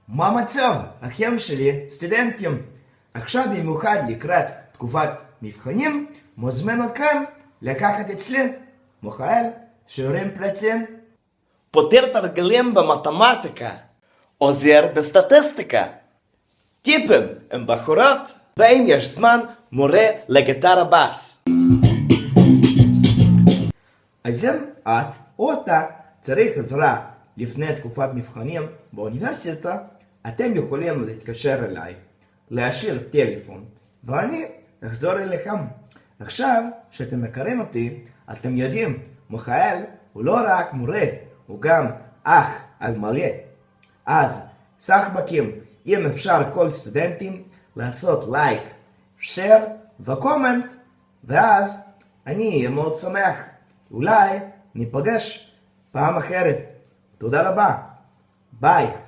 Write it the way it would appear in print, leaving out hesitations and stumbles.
מה מצב, אחים שלי, סטודנטים? עכשיו במיוחד לקראת תקופת מבחנים, מוזמן אתכם לקחת אצלי, מיכאל, שיעורים פרטיים. פותר תרגילים במתמטיקה, עוזר בסטטיסטיקה, טיפים עם בחורות, ואם יש זמן, מורה לגיטרה בס. אז אם את או אתה צריך עזרה לפני תקופת מבחנים באוניברסיטה, אתם יכולים להתקשר אליי, להשאיר טלפון, ואני אחזור אליכם. עכשיו שאתם מכירים אותי, אתם יודעים, מיכאל הוא לא רק מורה, הוא גם אח על מלא. אז סחבקים, אם אפשר כל סטודנטים לעשות לייק, שייר וקומנט, ואז אני אהיה מאוד שמח. אולי ניפגש פעם אחרת. תודה רבה. ביי.